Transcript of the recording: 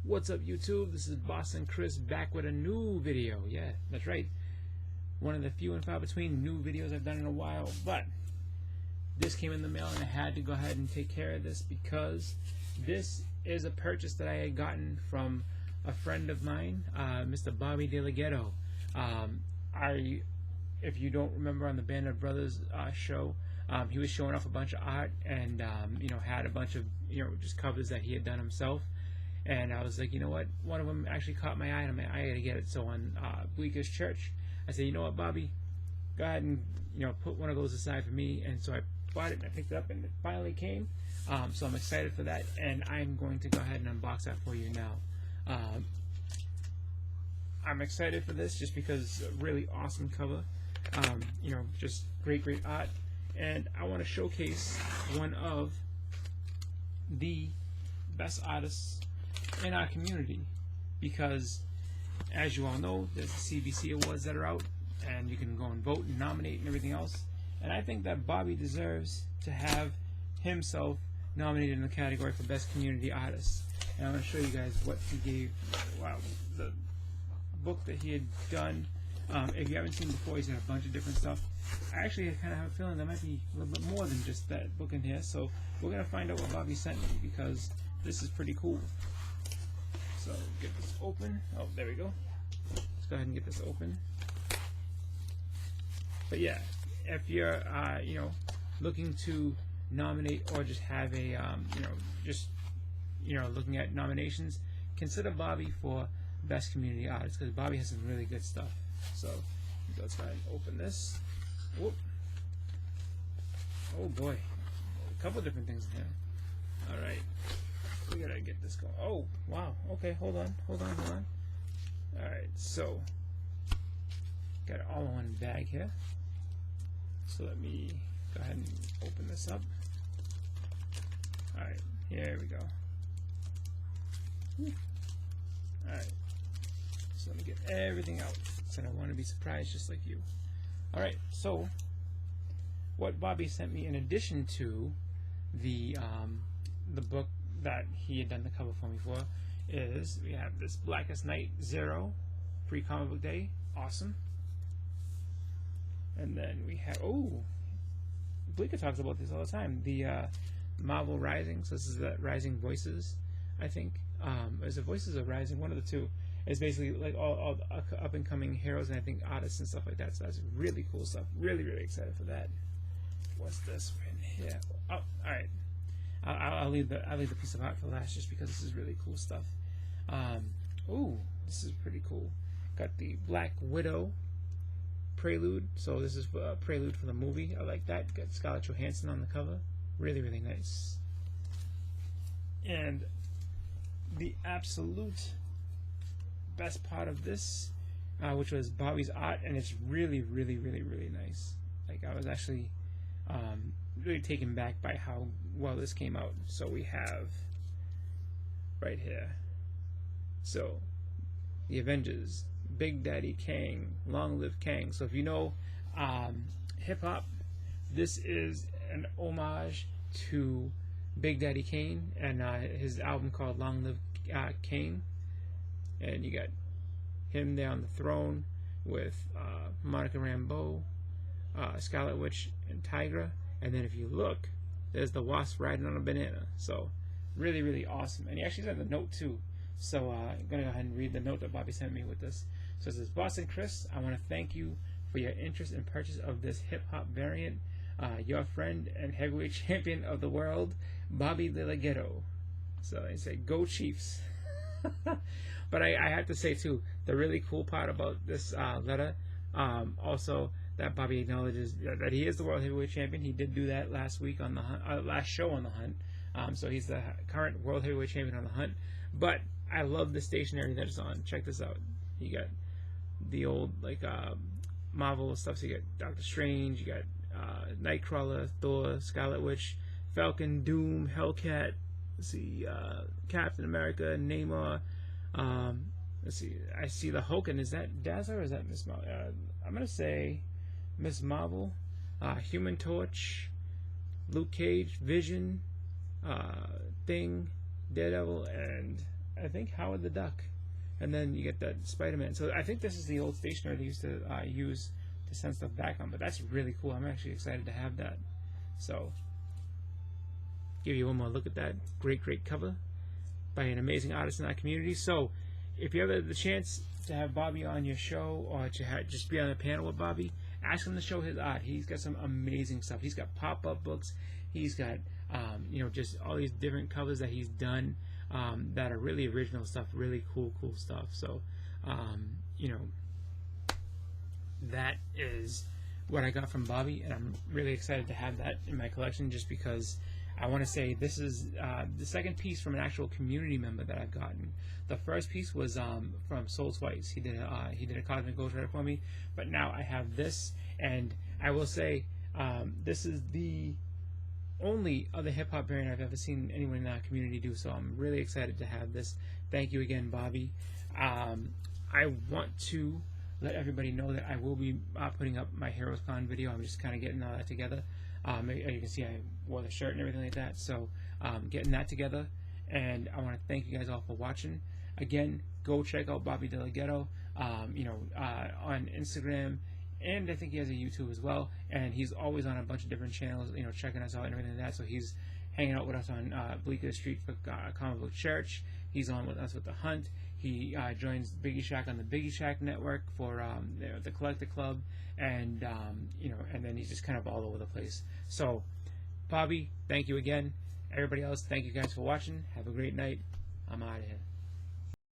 What's up, YouTube? This is Boston Chris back with a new video. Yeah, that's right. One of the few and far between new videos I've done in a while, but this came in the mail and I had to go ahead and take care of this because this is a purchase that I had gotten from a friend of mine, Mr. Bobby DeLaGhetto. If you don't remember on the Band of Brothers show, he was showing off a bunch of art and had a bunch of just covers that he had done himself. And I was like, you know what? One of them actually caught my eye, and I gotta get it. So on Bleeker's Church, I said, you know what, Bobby, go ahead and put one of those aside for me. And so I bought it and I picked it up, and it finally came. So I'm excited for that, and I'm going to go ahead and unbox that for you now. I'm excited for this just because a really awesome cover. Just great art, and I want to showcase one of the best artists in our community, because as you all know, there's the CBC Awards that are out, and you can go and vote and nominate and everything else, and I think that Bobby deserves to have himself nominated in the category for Best Community Artist. And I'm going to show you guys what he gave. Wow, the book that he had done. If you haven't seen before, he's got a bunch of different stuff. I actually kind of have a feeling there might be a little bit more than just that book in here, so we're going to find out what Bobby sent me, because this is pretty cool. So get this open. Oh, there we go. Let's go ahead and get this open. But yeah, if you're looking to nominate or just have a looking at nominations, consider Bobby for Best Community Artist, because Bobby has some really good stuff. So let's go ahead and open this. Whoop. Oh boy, a couple different things in here. All right, we gotta get this going. Oh wow. Okay, hold on. All right, so got it all in one bag here. So let me go ahead and open this up. All right, here we go. All right, so let me get everything out. Said I want to be surprised just like you. All right, so what Bobby sent me in addition to the book that he had done the cover for me for is we have this Blackest Night Zero pre-comic book day. Awesome. And then we have, Bleeker talks about this all the time, the Marvel Rising. So this is the Rising Voices, I think. Is it Voices or Rising? One of the two. It's basically like all the up and coming heroes and I think artists and stuff like that. So that's really cool stuff. Really excited for that. What's this in here? Oh, all right. I'll leave the piece of art for last just because this is really cool stuff. This is pretty cool. Got the Black Widow Prelude. So this is a prelude for the movie. I like that. Got Scarlett Johansson on the cover. Really nice. And the absolute best part of this, which was Bobby's art, and it's really nice. Like, I was actually really taken back by how well this came out. So we have right here, so the Avengers, Big Daddy Kane, Long Live Kang. So if you know hip-hop, this is an homage to Big Daddy Kane and his album called Long Live Kane. And you got him there on the throne with Monica Rambeau, Scarlet Witch, and Tigra. And then if you look, there's the Wasp riding on a banana. So really awesome. And he actually sent a note too. So I'm going to go ahead and read the note that Bobby sent me with this. So it says, Boston Chris, I want to thank you for your interest and purchase of this hip-hop variant. Your friend and heavyweight champion of the world, Bobby DeLaGhetto. So they say, go Chiefs. But I have to say too, the really cool part about this letter, also that Bobby acknowledges that he is the world heavyweight champion. He did do that last week on the hunt, last show on the hunt. So he's the current world heavyweight champion on the hunt. But I love the stationery that it's on. Check this out. You got the old Marvel stuff. So you got Doctor Strange. You got Nightcrawler, Thor, Scarlet Witch, Falcon, Doom, Hellcat. Let's see, Captain America, Namor. Let's see. I see the Hulk, and is that Dazzler or is that Miss Marvel? I'm gonna say Miss Marvel, Human Torch, Luke Cage, Vision, Thing, Daredevil, and I think Howard the Duck, and then you get that Spider-Man. So I think this is the old stationer they used to use to send stuff back on. But that's really cool. I'm actually excited to have that. So give you one more look at that great cover by an amazing artist in our community. So if you ever have the chance to have Bobby on your show, or to just be on a panel with Bobby, ask him to show his art. He's got some amazing stuff. He's got pop-up books. He's got just all these different covers that he's done that are really original stuff, really cool stuff. So that is what I got from Bobby, and I'm really excited to have that in my collection, just because I want to say this is the second piece from an actual community member that I've gotten. The first piece was from Soul Twice. He did a Cosmic Ghost Rider for me, but now I have this, and I will say this is the only other hip hop variant I've ever seen anyone in our community do. So I'm really excited to have this. Thank you again, Bobby. I want to let everybody know that I will be putting up my Heroes Con video. I'm just kind of getting all that together. You can see I wore the shirt and everything like that, so getting that together. And I want to thank you guys all for watching. Again, go check out Bobby De La Ghetto, on Instagram, and I think he has a YouTube as well. And he's always on a bunch of different channels, checking us out and everything like that. So he's hanging out with us on Bleecker Street for Comic Book Church. He's on with us with The Hunt. He joins Biggie Shack on the Biggie Shack Network for the Collector Club, and and then he's just kind of all over the place. So, Bobby, thank you again. Everybody else, thank you guys for watching. Have a great night. I'm out of here.